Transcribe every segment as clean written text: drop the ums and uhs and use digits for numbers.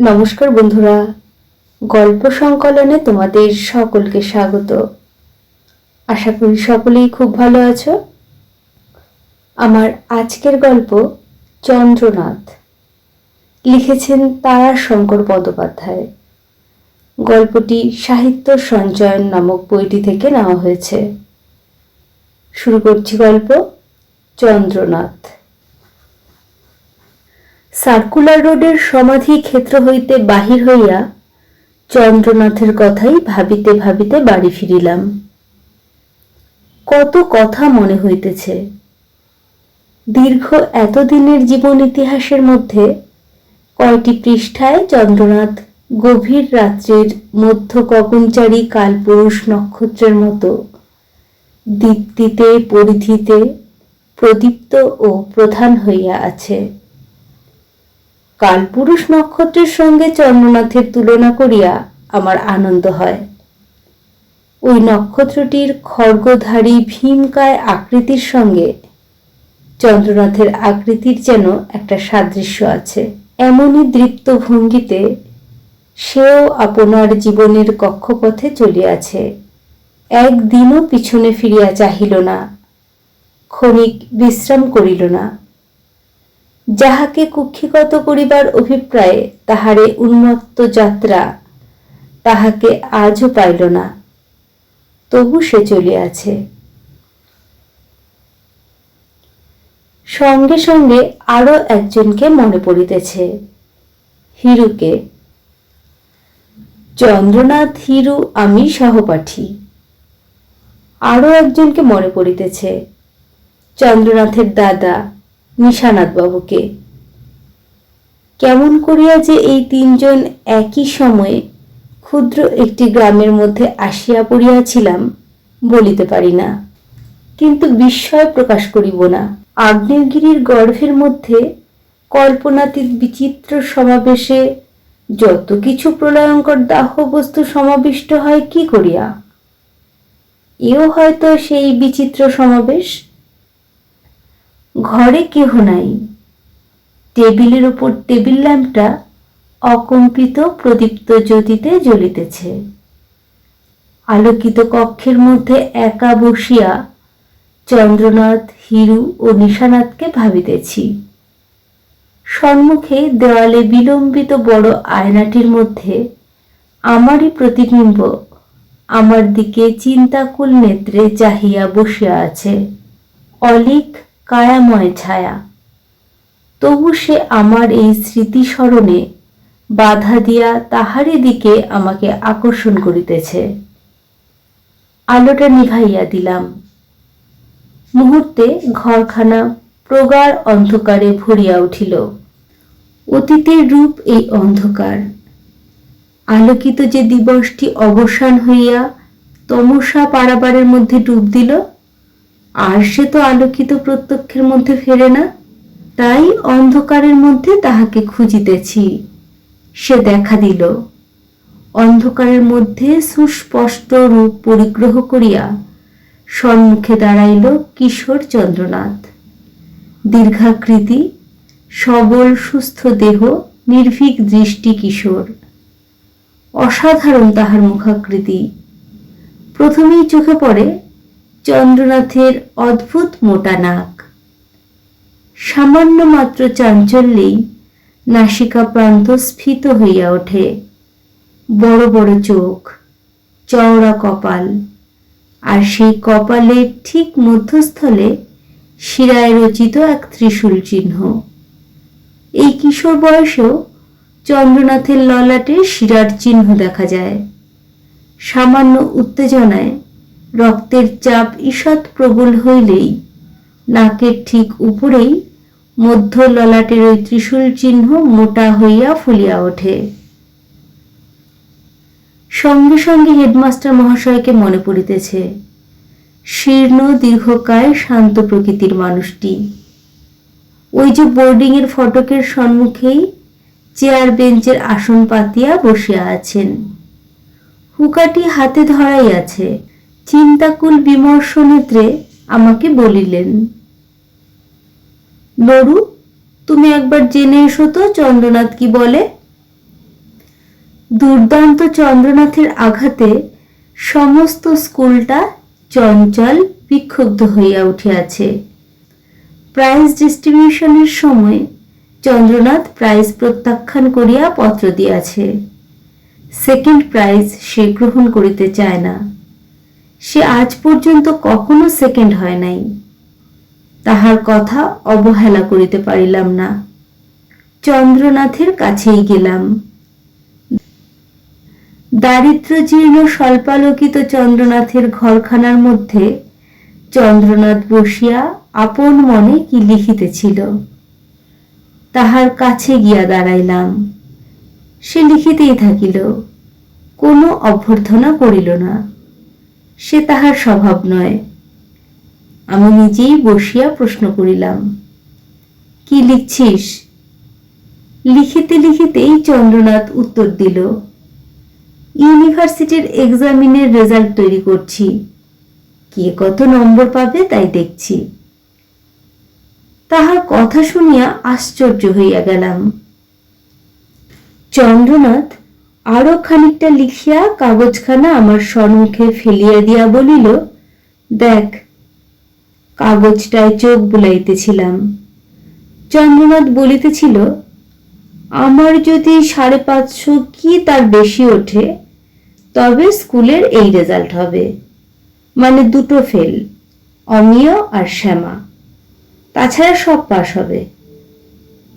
নমস্কার বন্ধুরা, গল্প সংকলনে তোমাদের সকলকে স্বাগত। আশা করি সকলেই খুব ভালো আছো। আমার আজকের গল্প চন্দ্রনাথ, লিখেছেন তারাশঙ্কর বন্দ্যোপাধ্যায়। গল্পটি সাহিত্য সঞ্চয়ন নামক বইটি থেকে নেওয়া হয়েছে। শুরু করছি গল্প চন্দ্রনাথ। সার্কুলার রোডের সমাধি ক্ষেত্র হইতে বাহির হইয়া চন্দ্রনাথের কথাই ভাবিতে ভাবিতে বাড়ি ফিরিলাম। কত কথা মনে হইতেছে। দীর্ঘ এতদিনের জীবন ইতিহাসের মধ্যে কয়টি পৃষ্ঠায় চন্দ্রনাথ গভীর রাত্রির মধ্য গগনচারী কালপুরুষ নক্ষত্রের মতো দীপ্তিতে পরিধিতে প্রদীপ্ত ও প্রধান হইয়া আছে। কালপুরুষ নক্ষত্রের সঙ্গে চন্দ্রনাথের তুলনা করিয়া আমার আনন্দ হয়। ওই নক্ষত্রটির খড়গধারী ভীমকায় আকৃতির সঙ্গে চন্দ্রনাথের আকৃতির যেন একটা সাদৃশ্য আছে। এমনই দৃপ্ত ভঙ্গিতে সেও আপনার জীবনের কক্ষপথে চলিয়াছে। একদিনও পিছনে ফিরিয়া চাহিল না, ক্ষণিক বিশ্রাম করিল না। যাহাকে কুক্ষিগত করিবার অভিপ্রায়ে তাহারে উন্মত্ত যাত্রা, তাহাকে আজও পাইল না, তবু সে চলিয়াছে। সঙ্গে সঙ্গে আরো একজনকে মনে পড়িতেছে, হিরুকে। চন্দ্রনাথ, হিরু, আমি সহপাঠী। আরো একজনকে মনে পড়িতেছে, চন্দ্রনাথের দাদা নিশানাথ বাবুকে। কেমন করিয়া যে এই তিনজন একই সময়ে ক্ষুদ্র একটি গ্রামের মধ্যে আসিয়া পড়িয়াছিলাম বলিতে পারি না, কিন্তু বিস্ময় প্রকাশ করিব না। আগ্নেয়গিরির গর্ভের মধ্যে কল্পনাতীত বিচিত্র সমাবেশে যত কিছু প্রলয়ঙ্কর দাহ বস্তু সমাবিষ্ট হয় কি করিয়া? এও হয়তো সেই বিচিত্র সমাবেশ। ঘরে কেহ নাই। টেবিলের উপর টেবিল ল্যাম্পটা অকম্পিত প্রদীপ্ত জ্যোতিতে জ্বলিতেছে। আলোকিত কক্ষের মধ্যে একা বসিয়া চন্দ্রনাথ, হিরু ও নিশানাথকে ভাবিতেছি। সম্মুখে দেওয়ালে বিলম্বিত বড় আয়নাটির মধ্যে আমারই প্রতিবিম্ব আমার দিকে চিন্তাকুল নেত্রে চাহিয়া বসিয়া আছে। অলিক কায়াময় ছায়া, তবু সে আমার এই স্মৃতি স্মরণে বাধা দিয়া তাহারই দিকে আমাকে আকর্ষণ করিতেছে। আলোটা নিভাইয়া দিলাম। মুহূর্তে ঘরখানা প্রগাঢ় অন্ধকারে ভরিয়া উঠিল। অতীতের রূপ এই অন্ধকার। আলোকিত যে দিবসটি অবসান হইয়া তমসা পারাবারের মধ্যে ডুব দিল, আর সে তো আলোকিত প্রত্যক্ষের মধ্যে ফেরে না। তাই অন্ধকারের মধ্যে তাহাকে খুঁজিতেছি। সে দেখা দিল। অন্ধকারের মধ্যে সুস্পষ্ট রূপ পরিগ্রহ করিয়া সম্মুখে দাঁড়াইল কিশোর চন্দ্রনাথ। দীর্ঘাকৃতি, সবল সুস্থ দেহ, নির্ভীক দৃষ্টি কিশোর। অসাধারণ তাহার মুখাকৃতি। প্রথমেই চোখে পড়ে চন্দ্রনাথের অদ্ভুত মোটা নাক। সামান্য মাত্র চাঞ্চল্যেই নাসিকা প্রান্ত স্ফীত হইয়া ওঠে। বড় বড় চোখ, চওড়া কপাল, আর সেই কপালের ঠিক মধ্যস্থলে শিরায় রচিত এক ত্রিশূল চিহ্ন। এই কিশোর বয়সেও চন্দ্রনাথের ললাটে শিরার চিহ্ন দেখা যায়। সামান্য উত্তেজনায় রক্তের চাপ ঈষৎ প্রবল হইলেই নাকের ঠিক উপরেই মধ্য ললাটের ওই ত্রিশূল চিহ্ন মোটা হইয়া ফুলিয়া ওঠে। সঙ্গে সঙ্গে হেডমাস্টার মহাশয়কে মনে পড়িতেছে। শীর্ণ দীর্ঘকায় শান্ত প্রকৃতির মানুষটি। ওই যে বোর্ডিং এর ফটকের সম্মুখেই চেয়ার বেঞ্চের আসন পাতিয়া বসিয়া আছেন। হুকাটি হাতে ধরাই আছে। চিন্তাকুল বিমর্ষ নেত্রে আমাকে বলিলেন, লরু, তুমি একবার জেনে এসো তো চন্দ্রনাথ কি বলে। দুর্দান্ত চন্দ্রনাথের আঘাতে সমস্ত স্কুলটা চঞ্চল বিক্ষুব্ধ হইয়া উঠিয়াছে। প্রাইজ ডিস্ট্রিবিউশনের সময় চন্দ্রনাথ প্রাইজ প্রত্যাখ্যান করিয়া পত্র দিয়াছে। সেকেন্ড প্রাইজ সে গ্রহণ করিতে চায় না। সে আজ পর্যন্ত কখনো সেকেন্ড হয় নাই। তাহার কথা অবহেলা করিতে পারিলাম না। চন্দ্রনাথের কাছেই গেলাম। দারিদ্র জীর্ণ স্বল্পালোকিত চন্দ্রনাথের ঘরখানার মধ্যে চন্দ্রনাথ বসিয়া আপন মনে কি লিখিতেছিল। তাহার কাছে গিয়া দাঁড়াইলাম। সে লিখিতেই থাকিল, কোনো অভ্যর্থনা করিল না। সে তাহার স্বভাব নয়। আমি নিজেই বসিয়া প্রশ্ন করিলাম, কি লিখছিস? লিখিতে লিখিতেই চন্দ্রনাথ উত্তর দিল, ইউনিভার্সিটির এক্সামিনের রেজাল্ট তৈরি করছি, কে কত নম্বর পাবে তাই দেখছি। তাহার কথা শুনিয়া আশ্চর্য হইয়া গেলাম। চন্দ্রনাথ আরো খানিকটা লিখিয়া কাগজখানা আমার সম্মুখে ফেলিয়া দিয়া বলিল, দেখ। কাগজটায় চোখ বুলাইতেছিলাম। চন্দ্রনাথ বলিতেছিল, আমার যদি 550 কি তার বেশি ওঠে তবে স্কুলের এই রেজাল্ট হবে, মানে 2টো ফেল, অমিয় আর শ্যামা, তাছাড়া সব পাস হবে।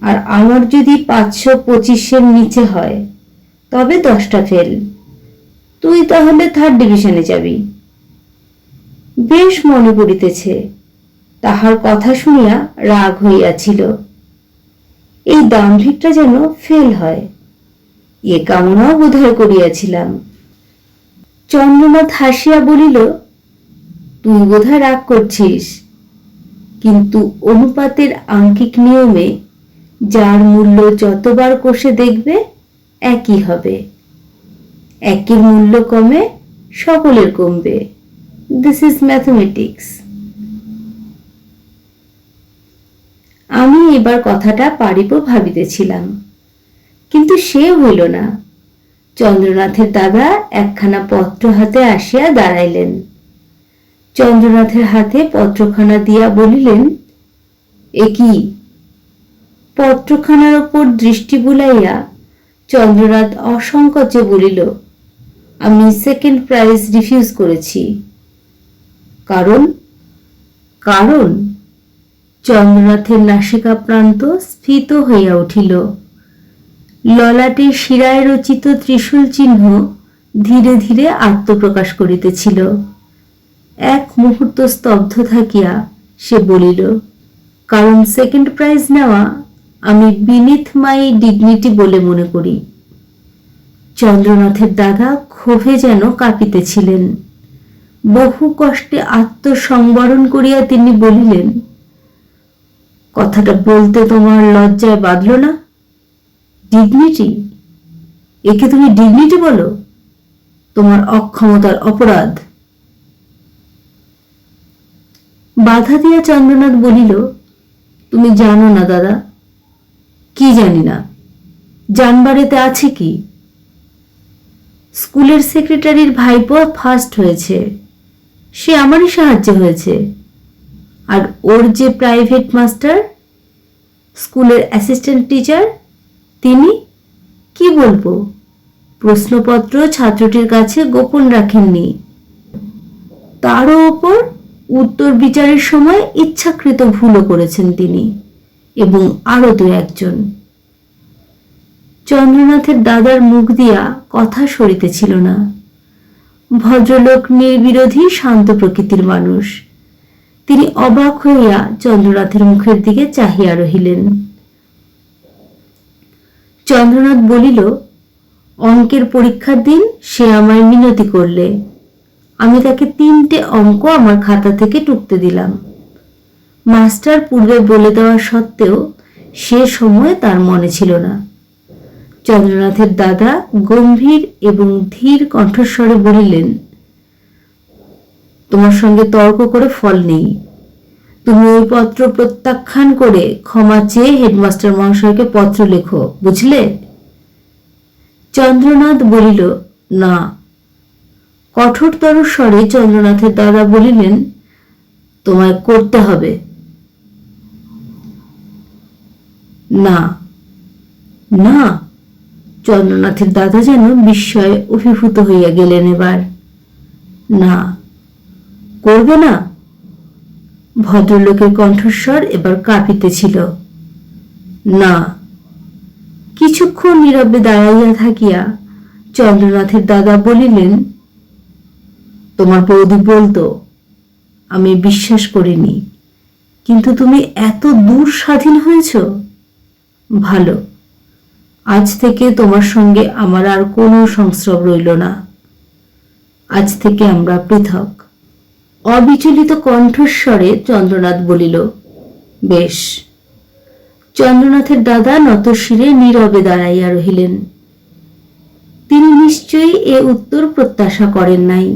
আর আমার যদি 525-এর নিচে হয় তবে 10টা ফেল। তুই তাহলে 3rd ডিভিশনে যাবি। বেশ মনে পড়িতেছে তাহার কথা শুনিয়া রাগ হইয়াছিল। এই দাম্ভিকটা যেন ফেল হয়, এ কামনাও বোধহয় করিয়াছিলাম। চন্দ্রনাথ হাসিয়া বলিল, তুই বোধহয় রাগ করছিস, কিন্তু অনুপাতের আঙ্কিক নিয়মে যার মূল্য যতবার কষে দেখবে একই হবে। একের মূল্য কমে সকলের কমবে। This is mathematics. আমি এবার কথাটা পারিব ভাবিতেছিলাম, কিন্তু সে হইল না। চন্দ্রনাথের দাদা একখানা পত্র হাতে আসিয়া দাঁড়াইলেন। চন্দ্রনাথের হাতে পত্রখানা দিয়া বলিলেন, এ কি? পত্রখানার ওপর দৃষ্টি বুলাইয়া চন্দ্রনাথ অসংকোচে বলিল, আমি সেকেন্ড প্রাইজ রিফিউজ করেছি। কারণ? কারণ? চন্দ্রনাথের নাসিকা প্রান্ত স্ফীত হইয়া উঠিল। ললাটে শিরায় রচিত ত্রিশূল চিহ্ন ধীরে ধীরে আত্মপ্রকাশ করিতেছিল। এক মুহূর্ত স্তব্ধ থাকিয়া সে বলিল, কারণ সেকেন্ড প্রাইজ নেওয়া আমি বিনিথ মাই ডিগনিটি বলে মনে করি। চন্দ্রনাথের দাদা ক্ষোভে যেন কাঁপিতেছিলেন। বহু কষ্টে আত্মসংবরণ করিয়া তিনি বলিলেন, কথাটা বলতে তোমার লজ্জায় বাঁধল না? ডিগনিটি? একে তুমি ডিগনিটি বলো? তোমার অক্ষমতার অপরাধ। বাধা দিয়া চন্দ্রনাথ বলিল, তুমি জানো না দাদা। কি জানি না? জানবারেতে আছে কি? স্কুলের সেক্রেটারির ভাইপো ফার্স্ট হয়েছে, সে আমারই সাহায্যে হয়েছে। আর ওর যে প্রাইভেট মাস্টার, স্কুলের অ্যাসিস্ট্যান্ট টিচার, তিনি কি বলবো, প্রশ্নপত্র ছাত্রটির কাছে গোপন রাখেননি। তারও ওপর উত্তর বিচারের সময় ইচ্ছাকৃত ভুলও করেছেন তিনি, এবং আরো 2-1 চন্দ্রনাথের দাদার মুখ দিয়া কথা সরিতেছিল না। ভদ্রলোক নির্বিরোধী শান্ত প্রকৃতির মানুষ। তিনি অবাক হইয়া চন্দ্রনাথের মুখের দিকে চাহিয়া রহিলেন। চন্দ্রনাথ বলিল, অঙ্কের পরীক্ষার দিন সে আমায় মিনতি করলে। আমি তাকে 3টে অঙ্ক আমার খাতা থেকে টুকতে দিলাম। মাস্টার পূর্বে বলে দেওয়া সত্ত্বেও সে সময় তার মনে ছিল না। চন্দ্রনাথের দাদা গম্ভীর এবং ধীর কণ্ঠস্বরে বলিলেন, তোমার সঙ্গে তর্ক করে ফল নেই। তুমি ওই পত্র প্রত্যাখ্যান করে ক্ষমা চেয়ে হেডমাস্টার মহাশয়কে পত্র লেখো, বুঝলে? চন্দ্রনাথ বলিল, না। কঠোরতর স্বরে চন্দ্রনাথের দাদা বলিলেন, তোমায় করতে হবে। না না। চন্দ্রনাথের দাদা যেন বিস্ময়ে অভিভূত হইয়া গেলেন। এবার না, করবে না? ভদ্রলোকের কণ্ঠস্বর এবার কাঁপিতেছিল। না। কিছুক্ষণ নীরবে দাঁড়াইয়া থাকিয়া চন্দ্রনাথের দাদা বলিলেন, তোমার বৌদি বলতো, আমি বিশ্বাস করিনি, কিন্তু তুমি এত দূর স্বাধীন হয়েছ। ভালো, আজ থেকে তোমার সঙ্গে আমার আর কোনো সংস্রব রইল না। আজ থেকে আমরা পৃথক। অবিচলিত কণ্ঠস্বরে চন্দ্রনাথ বলিল, বেশ। চন্দ্রনাথের দাদা নতশিরে নীরবে দাঁড়াইয়া রহিলেন। তিনি নিশ্চয়ই এ উত্তর প্রত্যাশা করেন নাই,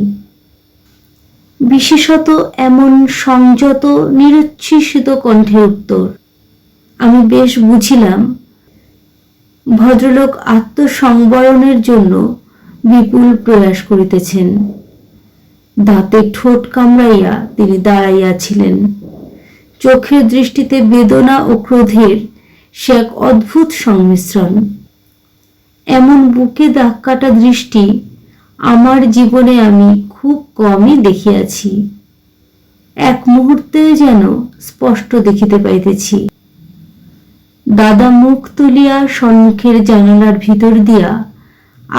বিশেষত এমন সংযত নিরুচ্ছ্বসিত কণ্ঠের উত্তর। আমি বেশ বুঝিলাম, ভদ্রলোক আত্মসংবরণের জন্য বিপুল প্রয়াস করিতেছেন। দাঁতে ঠোঁট কামড়াইয়া তিনি দাঁড়াইয়াছিলেন। চোখের দৃষ্টিতে বেদনা ও ক্রোধের সে এক অদ্ভুত সংমিশ্রণ। এমন বুকে দাগ কাটা দৃষ্টি আমার জীবনে আমি খুব কমই দেখিয়াছি। এক মুহূর্তে যেন স্পষ্ট দেখিতে পাইতেছি। দাদা মুখ তুলিয়া সম্মুখের জানালার ভিতর দিয়া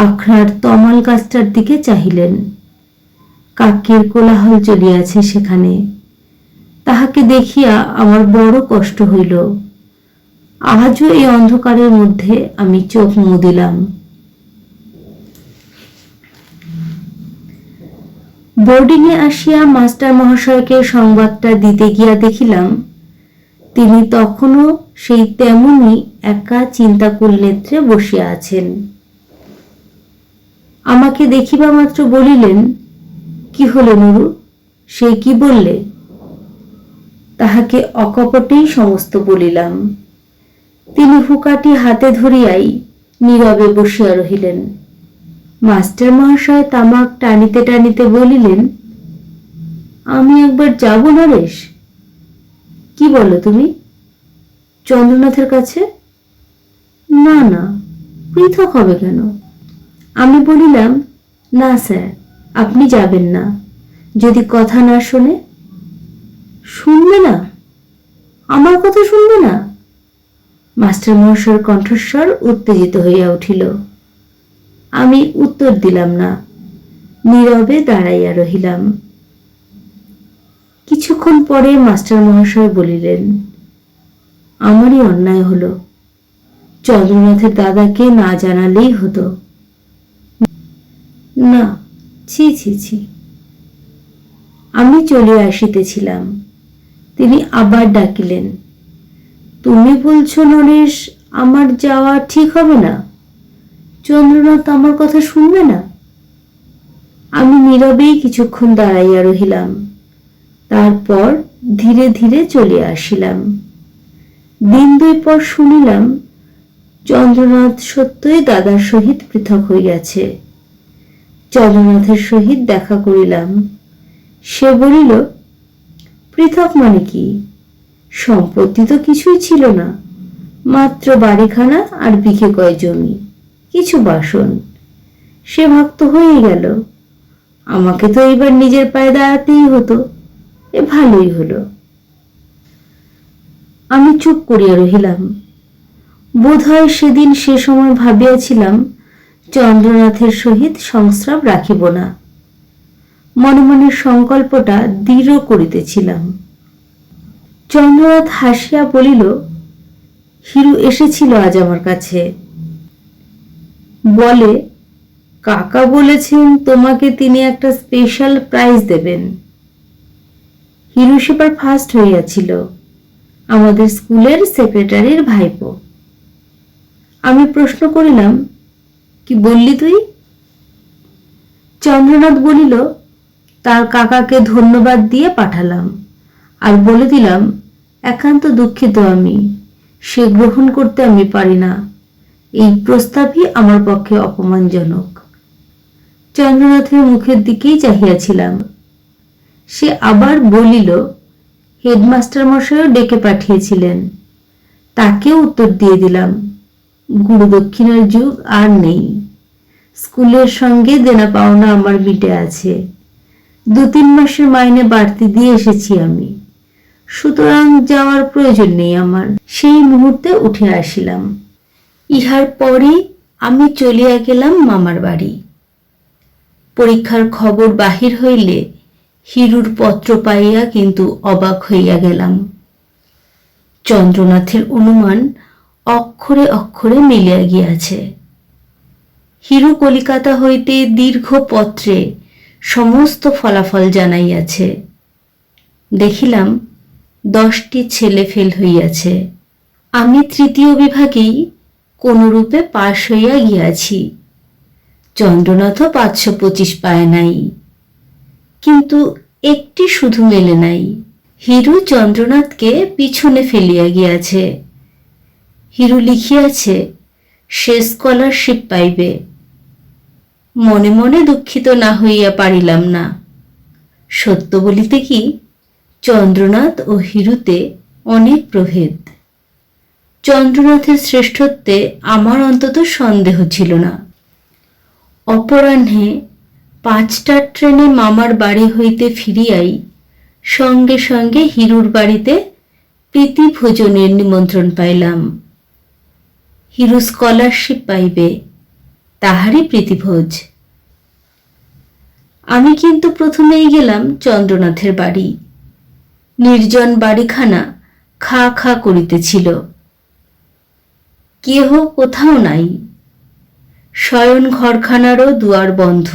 আখড়ার তমাল গাছটার দিকে চাহিলেন। কাকের কোলাহল চলিয়াছে সেখানে। তাহাকে দেখিয়া আমার বড় কষ্ট হইল। আজও এই অন্ধকারের মধ্যে আমি চোখ মুদিলাম। বোর্ডিংয়ে আসিয়া মাস্টার মহাশয়কে সংবাদটা দিতে গিয়া দেখিলাম, তিনি তখনও সেই তেমনি একা চিন্তাকুল নেত্রে বসিয়া আছেন। আমাকে দেখিবা মাত্র বলিলেন, কি হলো নুরু, সে কি বললে? তাহাকে অকপটেই সমস্ত বলিলাম। তিনি হুঁকাটি হাতে ধরিয়াই নীরবে বসিয়া রহিলেন। মাস্টার মহাশয় তামাক টানিতে টানিতে বলিলেন, আমি একবার যাব নরেশ। কি বলো তুমি? চন্দ্রনাথের কাছে? না না, পৃথক হবে কেন? আমি বলিলাম, না স্যার, আপনি যাবেন না। যদি কথা না শোনে? শুনবে না? আমার কথা শুনবে না? মাস্টার মহাশয়ের কণ্ঠস্বর উত্তেজিত হইয়া উঠিল। আমি উত্তর দিলাম না, নীরবে দাঁড়াইয়া রহিলাম। কিছুক্ষণ পরে মাস্টার মহাশয় বলিলেন, আমারই অন্যায় হলো। চন্দ্রনাথের দাদাকে না জানালেই হতো। না, ছি ছি ছি। আমি চলিয়া আসিতেছিলাম। তিনি আবার ডাকিলেন, তুমি বলছো নরেশ আমার যাওয়া ঠিক হবে না? চন্দ্রনাথ আমার কথা শুনবে না? আমি নীরবেই কিছুক্ষণ দাঁড়াইয়া রহিলাম। তারপর ধীরে ধীরে চলিয়া আসিলাম। দিন দুই পর শুনিলাম, চন্দ্রনাথ সত্যই দাদার সহিত পৃথক হইয়াছে। চন্দ্রনাথের সহিত দেখা করিলাম। সে বলিল, পৃথক মানে কি? সম্পত্তি তো কিছুই ছিল না, মাত্র বাড়িখানা আর বিঘে কয় জমি, কিছু বাসন। সে ভাগ তো হয়ে গেল। আমাকে তো এবার নিজের পায়ে দাঁড়াতেই হতো। এ ভালোই হলো। আমি চুপ করিয়া রহিলাম। বোধহয় সেদিন সে সময় ভাবিয়াছিলাম, চন্দ্রনাথের সহিত সংস্রব রাখিব না। মনে মনে সংকল্পটা দৃঢ় করিতেছিলাম। চন্দ্রনাথ হাসিয়া বলিল, হিরু এসেছিল আজ আমার কাছে। বলে, কাকা বলেছেন তোমাকে তিনি একটা স্পেশাল প্রাইজ দেবেন। হিরু সেবার ফার্স্ট হইয়াছিল, আমাদের স্কুলের সেক্রেটারির ভাইপো। আমি প্রশ্ন করিলাম, কি বললি তুই? চন্দ্রনাথ বলিল, তার কাকাকে ধন্যবাদ দিয়ে পাঠালাম, আর বলে দিলাম, একান্ত দুঃখিত আমি, সে গ্রহণ করতে আমি পারি না। এই প্রস্তাবই আমার পক্ষে অপমানজনক। চন্দ্রনাথের মুখের দিকেই চাহিয়াছিলাম। সে আবার বলিল, হেডমাস্টার মশাইও ডেকে পাঠিয়েছিলেন। তাকেও উত্তর দিয়ে দিলাম, গুরুদক্ষিণার যুগ আর নেই। স্কুলের সঙ্গে দেনা পাওনা আমার মিটে আছে। 2-3 মাসের মাইনে বাড়তি দিয়ে এসেছি আমি, সুতরাং যাওয়ার প্রয়োজন নেই আমার। সেই মুহূর্তে উঠে আসিলাম। ইহার পরে আমি চলিয়া গেলাম মামার বাড়ি। পরীক্ষার খবর বাহির হইলে হিরুর পত্র পাইয়া কিন্তু অবাক হইয়া গেলাম। চন্দ্রনাথের অনুমান অক্ষরে অক্ষরে মিলিয়া গিয়াছে। হিরু কলিকাতা হইতে দীর্ঘ পত্রে সমস্ত ফলাফল জানাইয়াছে। দেখিলাম 10টি ছেলে ফেল হইয়াছে। আমি 3য় বিভাগেই কোনরূপে পাশ হইয়া গিয়াছি। চন্দ্রনাথও 525 পায় নাই, কিন্তু একটি শুধু মেলে নাই। হিরু চন্দ্রনাথকে পিছনে ফেলিয়া গিয়াছে। হিরু লিখিয়াছে সে স্কলারশিপ পাইবে। মনে মনে দুঃখিত না হইয়া পারিলাম না। সত্য বলিতে কি, চন্দ্রনাথ ও হিরুতে অনেক প্রভেদ। চন্দ্রনাথের শ্রেষ্ঠত্বে আমার অন্তত সন্দেহ ছিল না। অপরাহ্নে 5টার ট্রেনে মামার বাড়ি হইতে ফিরিয়াই সঙ্গে সঙ্গে হিরুর বাড়িতে প্রীতি ভোজনের নিমন্ত্রণ পাইলাম। হিরু স্কলারশিপ পাইবে, তাহারই প্রীতিভোজ। আমি কিন্তু প্রথমেই গেলাম চন্দ্রনাথের বাড়ি। নির্জন বাড়িখানা খা খা করিতেছিল। কেহ কোথাও নাই। শয়ন ঘরখানারও দুয়ার বন্ধ।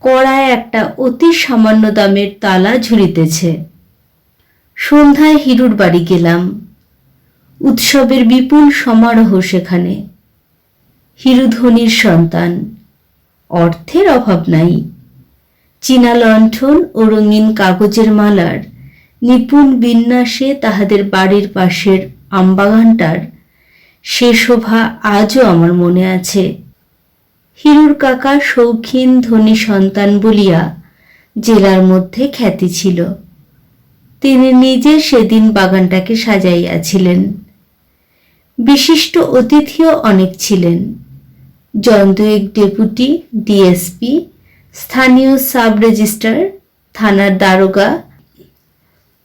কড়ায় একটা অতি সামান্য দামের তালা ঝুলিতেছে। সন্ধ্যায় হিরুর বাড়ি গেলাম। উৎসবের বিপুল সমারোহ সেখানে। হিরু ধনীর সন্তান, অর্থের অভাব নাই। চীনা লণ্ঠন ও রঙিন কাগজের মালার নিপুণ বিন্যাসে তাহাদের বাড়ির পাশের আমবাগানটার সে শোভা আজও আমার মনে আছে। হিরুর কাকা শৌখিন ধনী সন্তান বলিয়া জেলার মধ্যে খ্যাতি ছিল। তিনি নিজে সেদিন বাগানটাকে সাজাইয়াছিলেন। বিশিষ্ট অতিথিও অনেক ছিলেন। জনদুয়েক ডেপুটি, ডিএসপি, স্থানীয় সাব রেজিস্ট্রার, থানার দারোগা,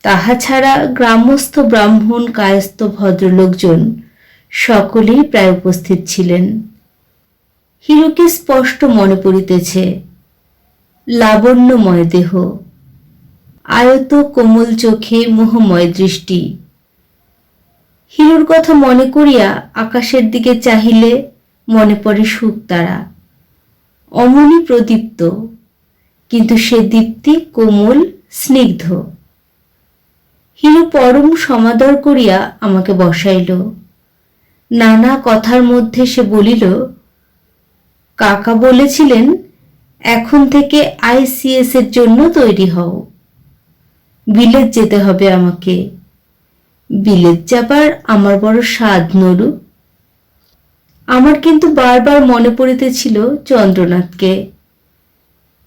তাহা ছাড়া গ্রামস্থ ব্রাহ্মণ কায়স্থ ভদ্রলোকজন সকলেই প্রায় উপস্থিত ছিলেন। হিরুকে স্পষ্ট মনে পড়িতেছে। লাবণ্যময় দেহ, আয়ত কোমল চোখে মোহময় দৃষ্টি। হিরুর কথা মনে করিয়া আকাশের দিকে চাহিলে মনে পড়ে শুকতারা, অমনি প্রদীপ্ত, কিন্তু সে দীপ্তি কোমল স্নিগ্ধ। হিরু পরম সমাদর করিয়া আমাকে বসাইল। নানা কথার মধ্যে সে বলিল, কাকা বলেছিলেন এখন থেকে ICS এর জন্য তৈরি হও। বিলেত যেতে হবে আমাকে। বিলেত যাবার আমার বড় সাধ নরু। আমার কিন্তু বারবার মনে পড়িতেছিল চন্দ্রনাথকে,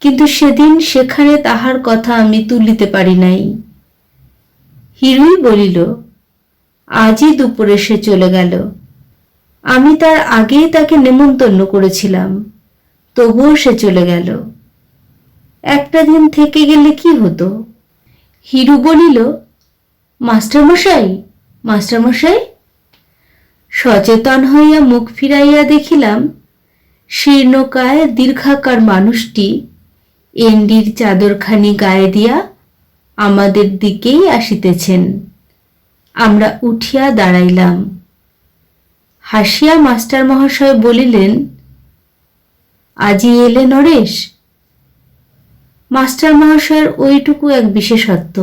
কিন্তু সেদিন সেখানে তাহার কথা আমি তুলিতে পারি নাই। হিরুই বলিল, আজই দুপুরে সে চলে গেল। আমি তার আগেই তাকে নেমন্তন্ন করেছিলাম, তবুও সে চলে গেল। একটা দিন থেকে গেলে কি হতো? হিরু বলিল, মাস্টারমশাই, মাস্টারমশাই। সচেতন হইয়া মুখ ফিরাইয়া দেখিলাম শীর্ণকায় দীর্ঘাকার মানুষটি এন্ডির চাদরখানি গায়ে দিয়া আমাদের দিকেই আসিতেছেন। আমরা উঠিয়া দাঁড়াইলাম। হাসিয়া মাস্টার মহাশয় বলিলেন, আজি এলে নরেশ? মাস্টার মহাশয়ের ওইটুকু এক বিশেষত্ব।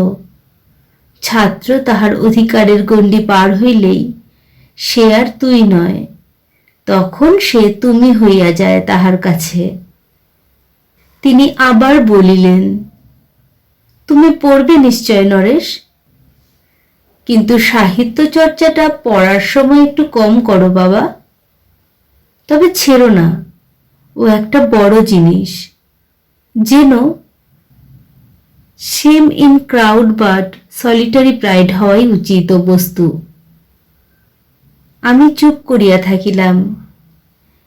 ছাত্র তাহার অধিকারের গণ্ডি পার হইলেই সে আর তুই নয়, তখন সে তুমি হইয়া যায় তাহার কাছে। তিনি আবার বলিলেন, তুমি পড়বে নিশ্চয় নরেশ, কিন্তু সাহিত্য চর্চাটা পড়ার সময় একটু কম করো বাবা। তবে ছেড়ো না, ও একটা বড় জিনিস, যেন shame in crowd but solitary pride হওয়াই উচিত ও বস্তু। আমি চুপ করিয়া থাকিলাম।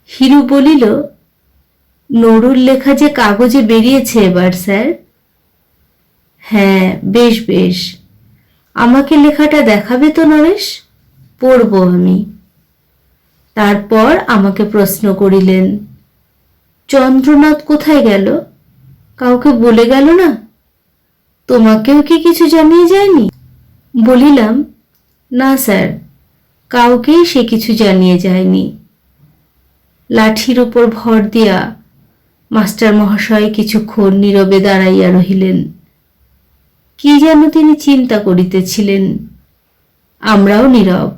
হিরু বলিল, নড়ুর লেখা যে কাগজে বেরিয়েছে এবার স্যার। হ্যাঁ, বেশ বেশ, আমাকে লেখাটা দেখাবে তো নরেশ, পড়ব আমি। তারপর আমাকে প্রশ্ন করিলেন, চন্দ্রনাথ কোথায় গেল? কাউকে বলে গেল না? তোমাকেও কি কিছু জানিয়ে যায়নি? বলিলাম, না স্যার, কাউকেই সে কিছু জানিয়ে যায়নি। লাঠির উপর ভর দিয়া মাস্টার মহাশয় কিছুক্ষণ নীরবে দাঁড়াইয়া রহিলেন। কি যেন তিনি চিন্তা করিতেছিলেন। আমরাও নীরব।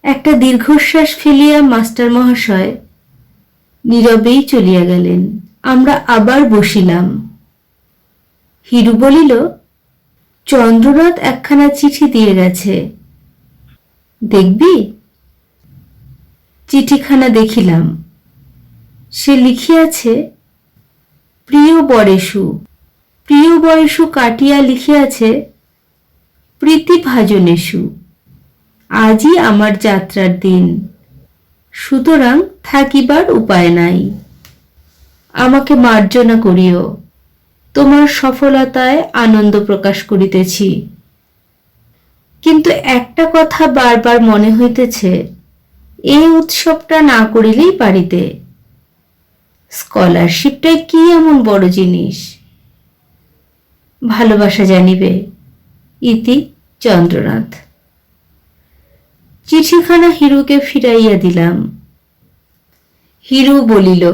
একটা দীর্ঘশ্বাস ফেলিয়া মাস্টার মহাশয় নীরবেই চলিয়া গেলেন। আমরা আবার বসিলাম। হিরু বলিল, চন্দ্রনাথ একখানা চিঠি দিয়ে গেছে, দেখবি? চিঠিখানা দেখিলাম। সে লিখিয়াছে, প্রিয় বরেশু। প্রিয় বরেশু কাটিয়া লিখিয়াছে, প্রীতিভাজনেষু। আজই আমার যাত্রার দিন, সুতরাং থাকিবার উপায় নাই। আমাকে মার্জনা করিও, তোমার সফলতায় আনন্দ প্রকাশ করিতেছি। কিন্তু একটা কথা বারবার মনে হইতেছে, এই উৎসবটা না করিলেই পারিতে। স্কলারশিপটাই কি এমন বড় জিনিস? ভালোবাসা জানিবে। ইতি চন্দ্রনাথ। চিঠিখানা হিরুকে ফিরাইয়া দিলাম। হিরু বলিল,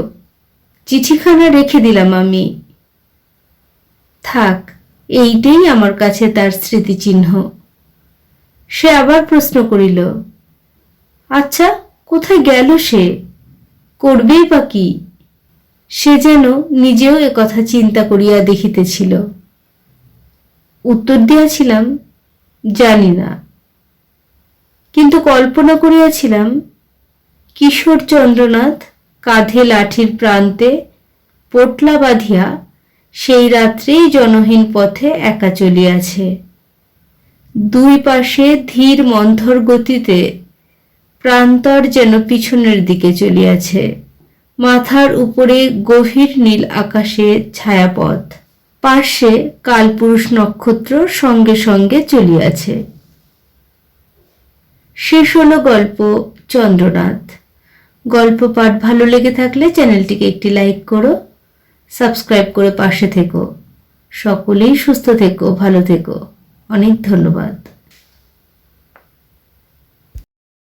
চিঠিখানা রেখে দিলাম আমি। থাক, এইটাই আমার কাছে তার স্মৃতিচিহ্ন। সে আবার প্রশ্ন করিল, আচ্ছা, কোথায় গেল সে? করবেই বা কি? সে যেন নিজেও একথা চিন্তা করিয়া দেখিতেছিল। উত্তর দিয়াছিলাম, জানি না, কিন্তু কল্পনা করিয়াছিলাম কিশোর চন্দ্রনাথ কাঁধে লাঠির প্রান্তে পোটলা বাঁধিয়া সেই রাত্রেই জনহীন পথে একা চলিয়াছে। দুই পাশে ধীর মন্থর গতিতে প্রান্তর যেন পিছনের দিকে চলিয়াছে। মাথার উপরে গভীর নীল আকাশে ছায়াপথ, পার্শ্বে কালপুরুষ নক্ষত্র সঙ্গে সঙ্গে চলিয়াছে। শেষ হলো গল্প চন্দ্রনাথ। গল্প পাঠ ভালো লেগে থাকলে চ্যানেলটিকে একটি লাইক করো, সাবস্ক্রাইব করে পাশে থেকো। সকলেই সুস্থ থেকো, ভালো থেকো। অনেক ধন্যবাদ।